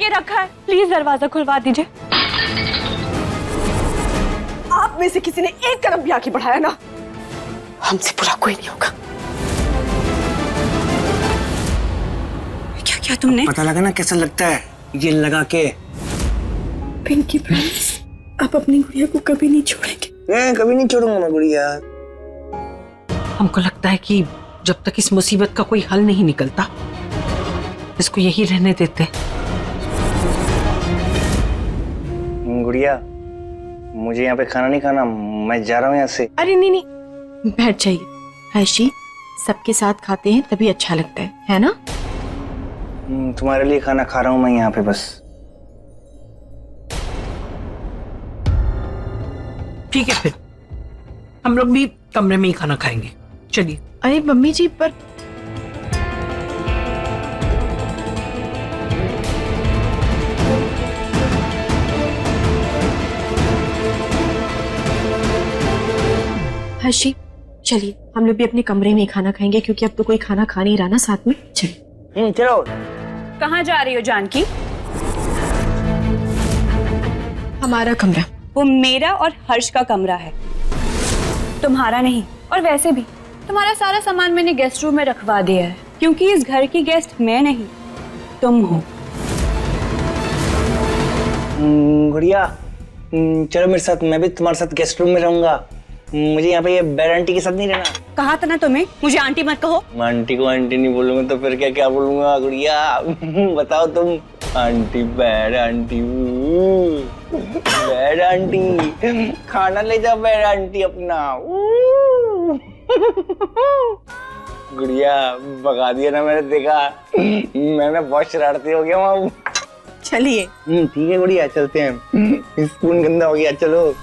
करके रखा है। प्लीज दरवाजा खुलवा दीजिए। आप में से किसी ने एक कदम भी आगे बढ़ाया ना, हमसे बुरा कोई नहीं होगा। क्या क्या तुमने? पता लगा ना कैसा लगता है ये लगा के? पिंकी प्रॉमिस, आप अपनी गुड़िया को कभी नहीं छोड़ेंगे? मैं कभी नहीं छोड़ूंगा मैं गुड़िया। हमको लगता है कि जब तक इस मुसीबत का कोई हल नहीं निकलता, इसको यही रहने देते। गुड़िया, मुझे यहाँ पे खाना नहीं खाना, मैं जा रहा हूँ यहाँ से। अरे नहीं नहीं, बैठ जाइए। हर्षी, सबके साथ खाते हैं तभी अच्छा लगता है ना? तुम्हारे लिए खाना खा रहा हूँ मैं यहाँ पे बस। ठीक है, फिर हम लोग भी कमरे में ही खाना खाएंगे। चलिए। अरे मम्मी जी, पर हर्षी, चलिए हम लोग भी अपने कमरे में ही खाना खाएंगे, क्योंकि अब तो कोई खाना खा नहीं रहा ना साथ में। चलिए। चलो। कहाँ जा रही हो जानकी? हमारा कमरा। वो मेरा और हर्ष का कमरा है, तुम्हारा नहीं। और वैसे भी तुम्हारा सारा सामान मैंने गेस्ट रूम में रखवा दिया है, क्योंकि इस घर की गेस्ट मैं नहीं, तुम हो। गुड़िया, चलो मेरे साथ, मैं भी तुम्हारे साथ गेस्ट रूम में रहूंगा। मुझे यहाँ पे ये बैड आंटी के साथ नहीं रहना। कहा था ना तुम्हें, मुझे आंटी मत कहो। मैं आंटी को आंटी नहीं बोलूंगा तो फिर क्या क्या बोलूंगा गुड़िया? बताओ तुम। Aunty, bad aunty, bad aunty, खाना ले जाओ बैड आंटी अपना। गुड़िया, भगा दिया ना मैंने, देखा मैंने बहुत शरारती हो गया वहां। चलिए। ठीक है गुड़िया, चलते हैं। स्पून गंदा हो गया, चलो।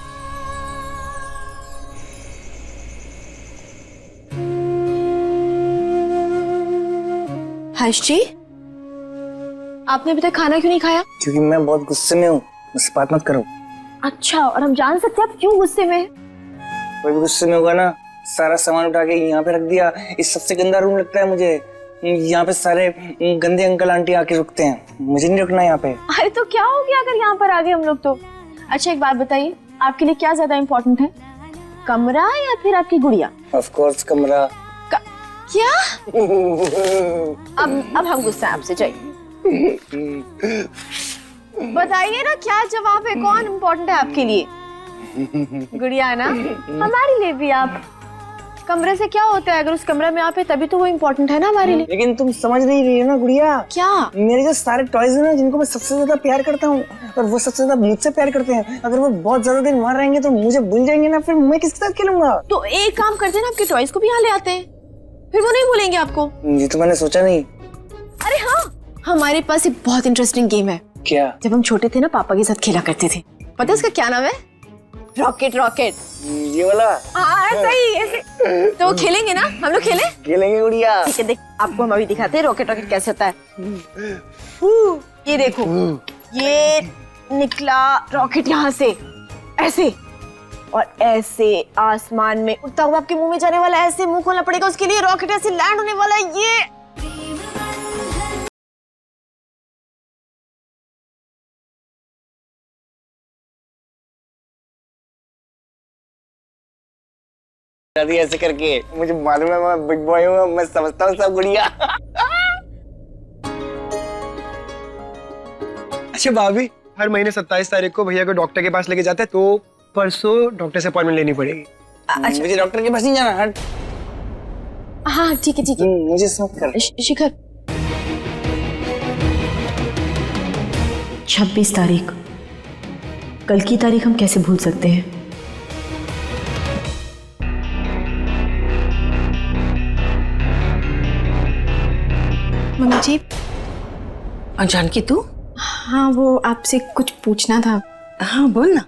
हर्ष जी, आपने अभी तक खाना क्यों नहीं खाया? क्योंकि मैं बहुत गुस्से में हूँ, मुझसे बात मत करो। अच्छा, और हम जान सकते हैं आप क्यों गुस्से में हैं? कोई भी गुस्से में होगा ना, सारा सामान उठा के यहाँ पे रख दिया। इस सबसे गंदा रूम लगता है मुझे। यहाँ पे सारे गंदे अंकल आंटी आके रुकते हैं, मुझे नहीं रुकना यहाँ पे। अरे तो क्या हो गया अगर यहाँ पर आ गए हम लोग तो? अच्छा एक बात बताइए, आपके लिए क्या ज्यादा इम्पोर्टेंट है, कमरा या फिर आपकी गुड़िया? ऑफ कोर्स कमरा। क्या? अब हम गुस्सा आपसे, जाइए। बताइए ना क्या जवाब है, कौन इम्पोर्टेंट है आपके लिए? गुड़िया ना? हमारे लिए भी आप। कमरे से क्या होता है, अगर उस कमरे में आप है तभी तो वो इम्पोर्टेंट है ना हमारे लिए। लेकिन तुम समझ नहीं रही हो ना गुड़िया। क्या? मेरे जो सारे टॉयज है ना, जिनको मैं सबसे ज्यादा प्यार करता हूँ और वो सबसे ज्यादा मुझसे प्यार करते हैं, अगर वो बहुत ज्यादा दिन वहां रहेंगे तो मुझे भूल जाएंगे ना, फिर मैं किसके साथ खेलूंगा? तो एक काम करते हैं ना, आपके टॉयज को भी यहाँ ले आते हैं, फिर वो नहीं भूलेंगे आपको। ये तो मैंने सोचा नहीं। अरे हाँ, हमारे पास एक बहुत इंटरेस्टिंग गेम है। क्या? जब हम छोटे थे ना, पापा के साथ खेला करते थे। पता है उसका क्या नाम है? Rocket rocket. ये वाला? हाँ ऐसे ही, ऐसे। तो खेलेंगे ना, हम लोग खेलेंगे गुड़िया। ठीक है, देख आपको हम अभी दिखाते हैं रॉकेट रॉकेट कैसे होता है। ये देखो, ये निकला रॉकेट यहाँ से ऐसे, और ऐसे आसमान में उड़ता हुआ आपके मुंह में जाने वाला, ऐसे मुंह खोलना पड़ेगा उसके लिए, रॉकेट ऐसे लैंड होने वाला है। ये ऐसे करके, मुझे मालूम है मैं बिग बॉय हूँ, मैं समझता हूँ सब गुड़िया। अच्छा भाभी, हर महीने 27 तारीख को भैया को डॉक्टर के पास लेके जाते हैं, तो परसों डॉक्टर से अपॉइंटमेंट लेनी पड़ेगी। अच्छा, मुझे डॉक्टर के पास नहीं जाना। हट। हाँ ठीक है ठीक है। मुझे समझ कर। शिखर, 26 तारीख, कल की तारीख हम कैसे भूल सकते हैं? मम्मी जी। जानकी तू? हाँ, वो आपसे कुछ पूछना था। हाँ बोल ना।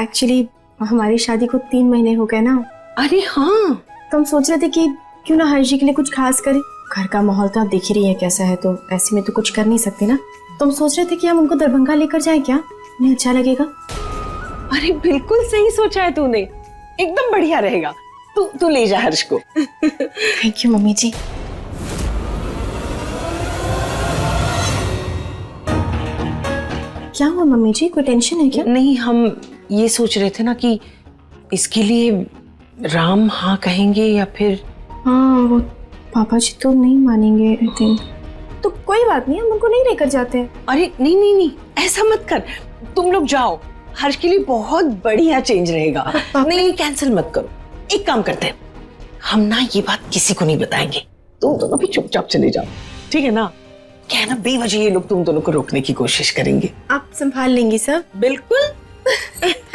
एक्चुअली हमारी शादी को 3 महीने हो गए ना। अरे हाँ, तो हम सोच रहे थे कि क्यों ना हर्षी के लिए कुछ खास करें। घर का माहौल तो आप देख ही रही हैं कैसा है, तो ऐसे में तो कुछ कर नहीं सकते ना। तो हम सोच रहे थे कि हम उनको दरभंगा लेकर जाएं, क्या उन्हें अच्छा लगेगा? अरे बिल्कुल सही सोचा है तूने, एकदम बढ़िया रहेगा। तू ले जा हर्ष को। थैंक यू मम्मी जी। क्या हुआ मम्मी जी, कोई टेंशन है क्या? नहीं, हम ये सोच रहे थे ना कि इसके लिए राम हाँ कहेंगे या फिर। हाँ, वो पापा जी तो नहीं मानेंगे आई थिंक। तो कोई बात नहीं, हम उनको नहीं लेकर जाते हैं। अरे नहीं नहीं नहीं, ऐसा मत कर, तुम लोग जाओ, हर्ष के लिए बहुत बढ़िया चेंज रहेगा। नहीं नहीं, कैंसिल मत करो। एक काम करते हैं, हम ना ये बात किसी को नहीं बताएंगे, तुम दोनों भी चुपचाप चले जाओ, ठीक है ना? क्या है ना, बेवजह ये लोग तुम दोनों को रोकने की कोशिश करेंगे। आप संभाल लेंगी सब? बिल्कुल।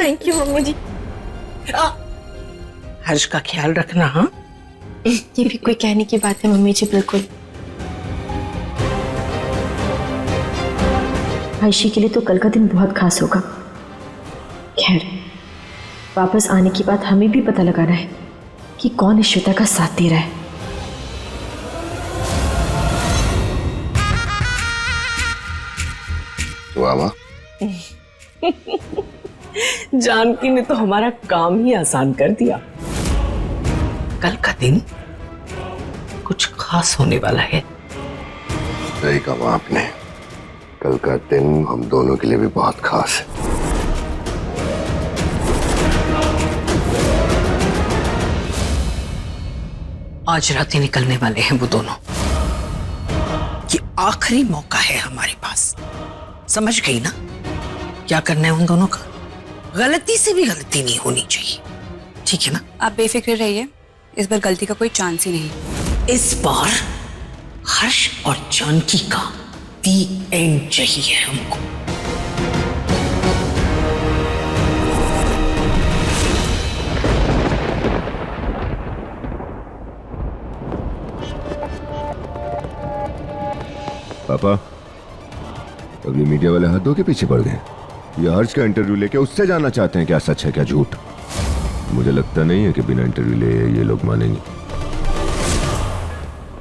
थैंक यू मम्मी जी। हर्ष का ख्याल रखना। हाँ, ये भी कोई कहने की बात है मम्मी जी, बिल्कुल। आयशी के लिए तो कल का दिन बहुत खास होगा। खैर, वापस आने की बात हमें भी पता लगाना है कि कौन इस श्वेता का साथ दे रहा है। वाह, जानकी ने तो हमारा काम ही आसान कर दिया। कल का दिन कुछ खास होने वाला है। सही कहा आपने, कल का दिन हम दोनों के लिए भी बहुत खास है। आज रात ही निकलने वाले हैं वो दोनों। ये आखिरी मौका है हमारे पास, समझ गई ना? क्या करना है उन दोनों का? गलती से भी गलती नहीं होनी चाहिए, ठीक है ना? आप बेफिक्र रहिए, इस बार गलती का कोई चांस ही नहीं। इस बार हर्ष और जानकी का दी एंड चाहिए हमको। पापा, अब ये मीडिया वाले हदों के पीछे पड़ गए। ये हर्ष का इंटरव्यू लेके उससे जानना चाहते हैं क्या सच है क्या झूठ। मुझे लगता नहीं है कि बिना इंटरव्यू ले ये लोग मानेंगे।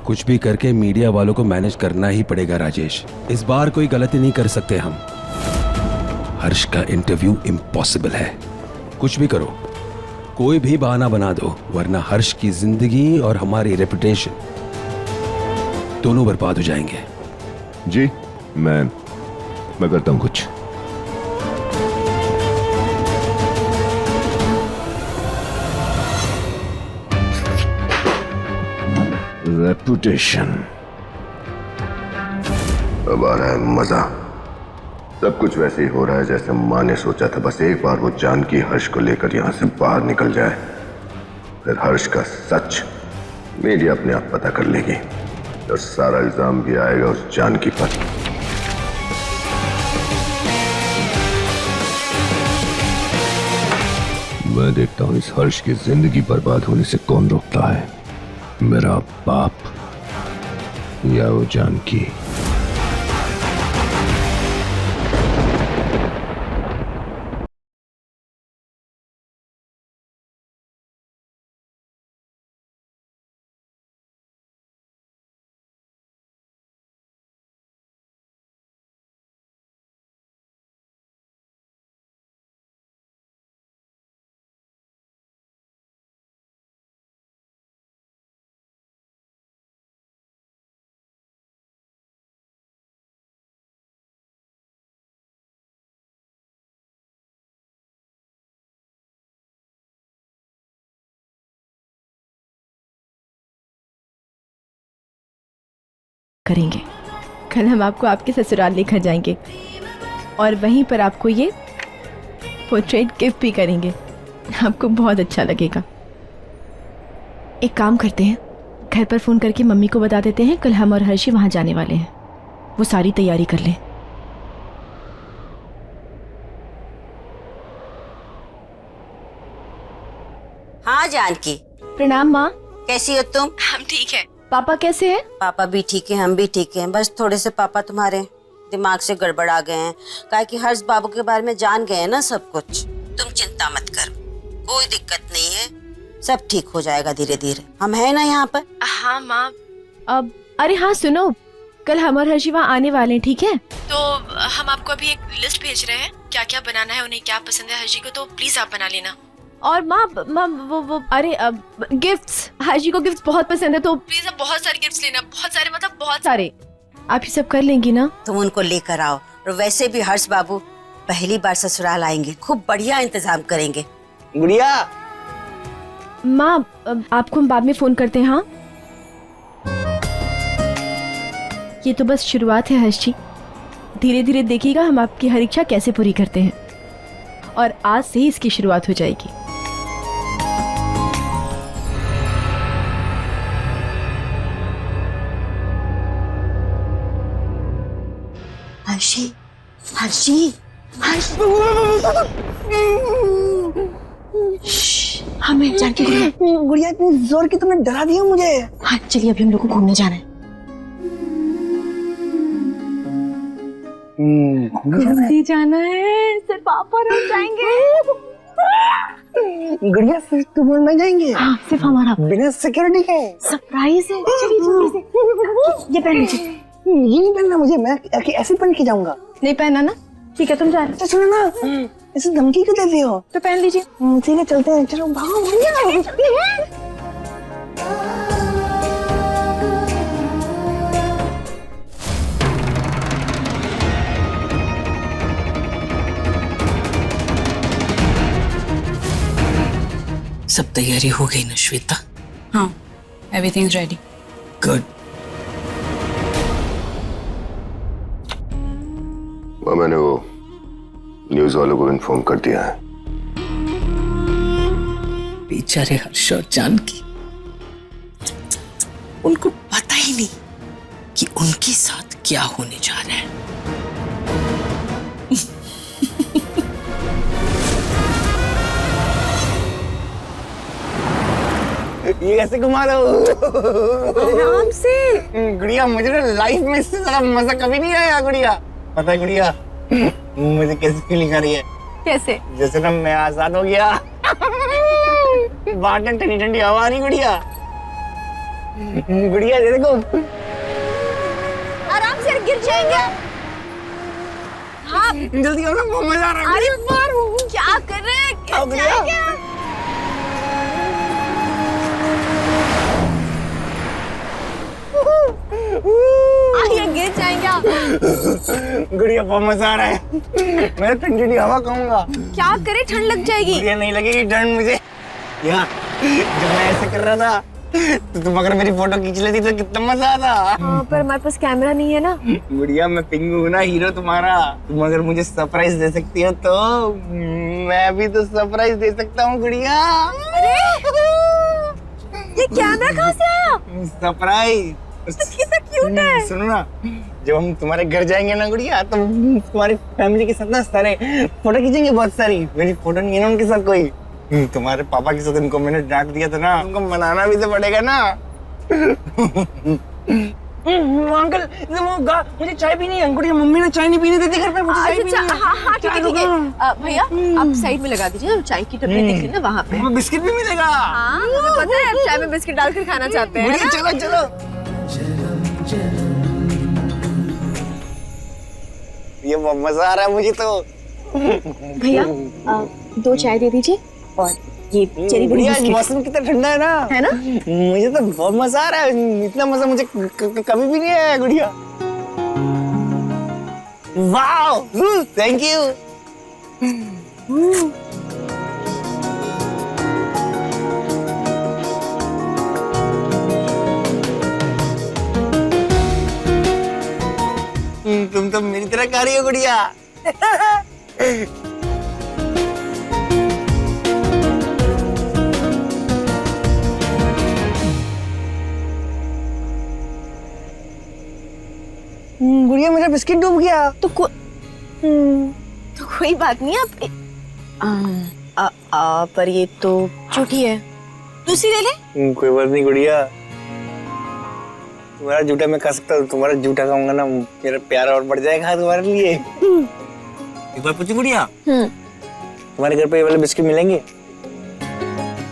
कुछ भी करके मीडिया वालों को मैनेज करना ही पड़ेगा राजेश। इस बार कोई गलती नहीं कर सकते हम। हर्ष का इंटरव्यू इम्पॉसिबल है। कुछ भी करो, कोई भी बहाना बना दो, वरना हर्ष की जिंदगी और हमारी रेपुटेशन दोनों बर्बाद हो जाएंगे। जी, मैं करता हूं कुछ। रेपुटेशन, अब आ रहा है मजा। सब कुछ वैसे ही हो रहा है जैसे माँ ने सोचा था। बस एक बार वो जानकी हर्ष को लेकर यहां से बाहर निकल जाए, फिर हर्ष का सच मीडिया अपने आप पता कर लेगी और सारा इल्जाम भी आएगा उस जानकी पर। मैं देखता हूं इस हर्ष की जिंदगी बर्बाद होने से कौन रोकता है, मेरा बाप या वो जानकी। करेंगे। कल हम आपको आपके ससुराल लेकर जाएंगे और वहीं पर आपको ये पोर्ट्रेट गिफ्ट भी करेंगे। आपको बहुत अच्छा लगेगा। एक काम करते हैं, घर पर फोन करके मम्मी को बता देते हैं कल हम और हर्षी वहां जाने वाले हैं। वो सारी तैयारी कर लें। हाँ जानकी, प्रणाम माँ। कैसी हो तुम? हम ठीक है। पापा कैसे हैं? पापा भी ठीक है, हम भी ठीक हैं। बस थोड़े से पापा तुम्हारे दिमाग से गड़बड़ आ गए हैं, काहे कि हर्ष बाबू के बारे में जान गए हैं ना सब कुछ। तुम चिंता मत कर, कोई दिक्कत नहीं है, सब ठीक हो जाएगा धीरे धीरे। हम है ना यहाँ पर। हाँ माँ। अब अरे हाँ सुनो, कल हम और हर्षी वहाँ आने वाले हैं, ठीक है? तो हम आपको अभी एक लिस्ट भेज रहे हैं, क्या क्या बनाना है, उन्हें क्या पसंद है हर्षी को, तो प्लीज आप बना लेना। और माँ वो अरे गिफ्ट्स, हर्षी को गिफ्ट्स बहुत पसंद है, तो प्लीज आप बहुत सारे गिफ्ट्स लेना, बहुत सारे, मतलब बहुत सारे। आप ये सब कर लेंगी ना? तुम उनको लेकर आओ। और वैसे भी हर्ष बाबू पहली बार ससुराल आएंगे, खूब बढ़िया इंतजाम करेंगे। गुड़िया माँ आपको हम बाद में फोन करते हैं। हाँ ये तो बस शुरुआत है हर्ष जी, धीरे धीरे देखिएगा हम आपकी हर इच्छा कैसे पूरी करते हैं, और आज से ही इसकी शुरुआत हो जाएगी। हर्षी, हर्षी, हमें जानकी गुड़िया इतनी जोर की तुमने डरा दिया मुझे। हाँ चलिए अभी हम लोग को घूमने जाना है। जल्दी जाना है, सिर्फ पापा रह जाएंगे। गुड़िया सिर्फ तुम और मैं जाएंगे? हाँ सिर्फ हमारा, बिना सिक्योरिटी के सरप्राइज है। चलिए जल्दी से ये पहन लीजिए। ये नहीं पहनना मुझे, मैं ऐसे पहन के जाऊंगा। नहीं पहना ना? ठीक है तुम जा रहे अच्छा सुनो ना, ऐसे धमकी क्यों देती हो? तो पहन लीजिए। ठीक है चलते हैं, चलो भागो गुड़िया। सब तैयारी हो गई ना श्वेता? हाँ एवरीथिंग रेडी। गुड। मैंने वो न्यूज वालों को इन्फॉर्म कर दिया है। बेचारे हर्ष और जानकी, उनको पता ही नहीं कि उनके साथ क्या होने जा रहा है। ये कैसे घुमा रहे हो? आराम से। गुड़िया मुझे ना लाइफ में इससे ज्यादा मजा कभी नहीं आया गुड़िया। पता है गुड़िया मुझे कैसी फीलिंग आ रही है? कैसे? जैसे ना मैं आजाद हो गया। बाहर ठंडी ठंडी हवा आ रही गुड़िया। गुड़िया ये देखो। आराम से, गिर जाएंगे। हाँ जल्दी आओ ना, बहुत मजा आ रहा है। अरे बार क्या कर रहे हैं? गिर जाएंगे। आइए गिर जाएंगे। गुड़िया बहुत मजा आ रहा है। मैं ठंडी ठंडी हवा खाऊंगा। क्या करे, ठंड लग जाएगी। गुड़िया नहीं लगेगी ठंड मुझे। यार जब मैं ऐसे कर रहा था तो तुम अगर मेरी फोटो खींच लेती तो कितना मजा आता। हाँ पर हमारे पास कैमरा नहीं है ना। गुड़िया मैं पिंगू हूँ ना, हीरो तुम्हारा। तुम अगर मुझे सरप्राइज दे सकती हो तो मैं भी तो सरप्राइज दे सकता हूँ गुड़िया। ये कैमरा कहाँ से आया? सरप्राइज। कितना क्यूट है। सुनो ना, जब हम तुम्हारे घर जाएंगे ना गुड़िया तो तुम्हारी फैमिली के साथ ना सारे फोटो खींचेंगे, बहुत सारी। मेरी फोटो नहीं है ना उनके साथ कोई। तुम्हारे पापा के साथ इनको मैंने डांट दिया था ना, उनको मनाना भी तो पड़ेगा ना। अंकल मुझे चाय पीनी है। गुड़िया मम्मी ने चाय नहीं पीने देती घर पे, मुझे चाय पीनी है। हाँ ठीक है भैया आप साइड में लगा दीजिए, चाय की टपरी दिख रही है ना वहाँ पे। बिस्किट भी मिलेगा। हाँ मुझे पता है आप चाय में बिस्किट डालकर खाना चाहते हैं। गुड़िया चलो चलो। ये बहुत मजा आ रहा है मुझे तो। भैया 2 चाय दे दीजिए और ये चेरी बेरी बिस्किट। मौसम कितना ठंडा है ना मुझे तो बहुत मजा आ रहा है। इतना मजा मुझे कभी भी नहीं आया गुड़िया। Wow thank you. तुम तो मेरी तरह खा रही हो गुड़िया। गुड़िया मेरा बिस्किट डूब गया। तो कोई बात नहीं आप पर ये तो झूठी है, दूसरी ले ले। कोई बात नहीं गुड़िया, तुम्हारा जूठा मैं खा सकता हूँ। तुम्हारा जूठा खाऊंगा ना मेरा प्यार और बढ़ जाएगा तुम्हारे लिए। एक बार पूछी गुड़िया, तुम्हारे घर पे ये वाले बिस्किट मिलेंगे?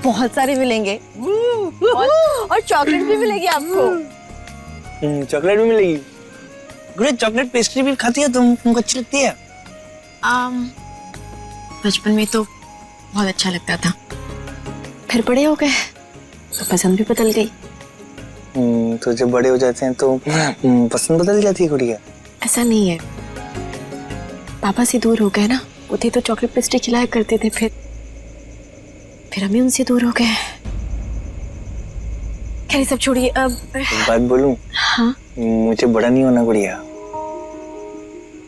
बहुत सारे मिलेंगे और चॉकलेट भी मिलेगी आपको। चॉकलेट भी मिलेगी? गुड़िया चॉकलेट पेस्ट्री भी खाती है तुमको अच्छी लगती है? बचपन में तो बहुत अच्छा लगता था, फिर बड़े हो गए तो पसंद भी बदल गई। तो जब बड़े हो जाते हैं तो पसंद बदल जाती है गुड़िया? ऐसा नहीं है, पापा से दूर हो गए ना, वो थे तो चॉकलेट पेस्ट्री खिलाया करते थे, फिर हम ही उनसे दूर हो गए। खैर सब छोड़िए, अब एक बात बोलूं? हाँ मुझे बड़ा नहीं होना गुड़िया,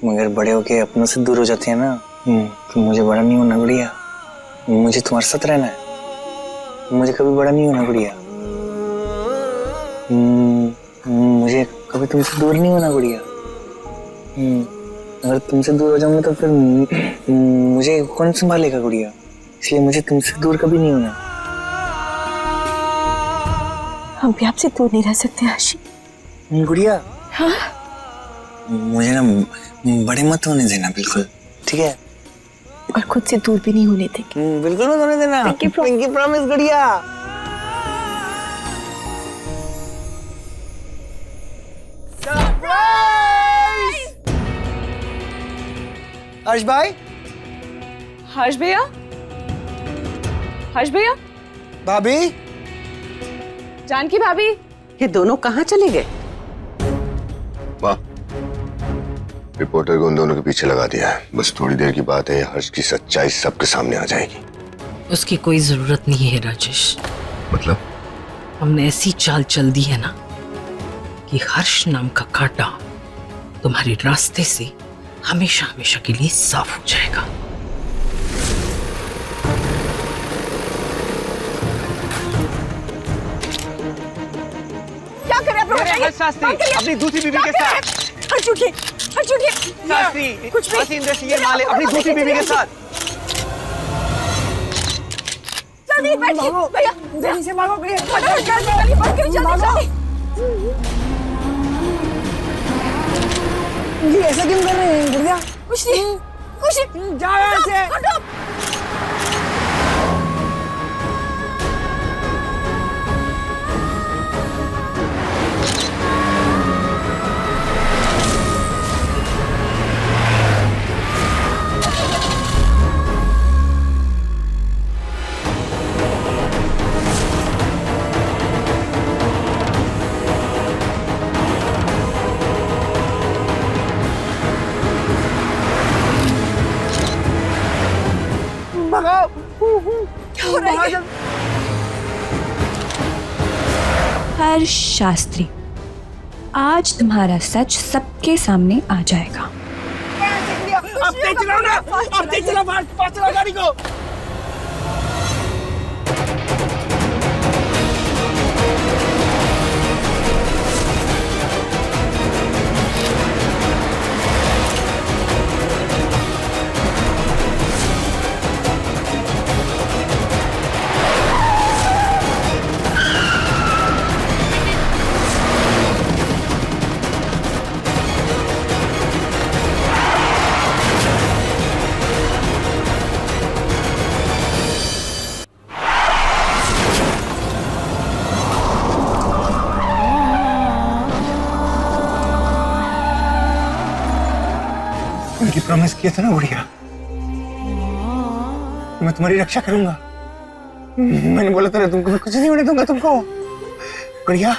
मगर बड़े होके अपनों से दूर हो जाते हैं ना, तो मुझे बड़ा नहीं होना गुड़िया। मुझे तुम्हारे साथ रहना है, मुझे कभी बड़ा नहीं होना गुड़िया। मुझे कभी तुमसे दूर नहीं होना गुड़िया। अगर तुमसे दूर हो जाऊंगा तो फिर मुझे कौन संभालेगा गुड़िया, इसलिए मुझे तुमसे दूर कभी नहीं होना। हम भी आपसे दूर नहीं रह सकते हर्षी। गुड़िया हाँ मुझे ना बड़े मत होने देना बिल्कुल, ठीक है? और खुद से दूर भी नहीं होने देंगे। बिल्कुल मत होने देना। पिंकी प्रॉमिस गुड़िया। हर्ष भाई, हर्ष भैया, हर्ष भैया, भाभी, जानकी भाभी। ये दोनों कहाँ चले गए? वाह, रिपोर्टर को उन दोनों के पीछे लगा दिया है। बस थोड़ी देर की बात है, हर्ष की सच्चाई सबके सामने आ जाएगी। उसकी कोई जरूरत नहीं है राजेश। मतलब? हमने ऐसी चाल चल दी है ना कि हर्ष नाम का कांटा तुम्हारे रास्ते से हमेशा हमेशा के लिए साफ हो जाएगा। क्या करें आप लोग? शास्त्री अपनी दूसरी बीवी के साथ। हर्ष उठिए, हर्ष उठिए। शास्त्री, कुछ भी। हसीन जैसी ये माले अपनी दूसरी बीवी के साथ। जल्दी बैठिए भैया, जल्दी से भागो भैया, फटाफट जल्दी जल्दी भाग के जल्दी जल्दी। ये ऐसा क्यों कर रहे हैं गुड़िया? कुछ नहीं, कुछ नहीं। जाओ यहाँ से। हटो। क्या हो रहा है? हर्ष शास्त्री, आज तुम्हारा सच सबके सामने आ जाएगा। अब तेज चलाओ ना, अब तेज चलाओ, फास्ट चलाओ गाड़ी को। उनकी प्रॉमिस किया था ना गुड़िया, मैं तुम्हारी रक्षा करूंगा। मैंने बोला था ना तुमको, मैं कुछ नहीं होने दूंगा तुमको गुड़िया।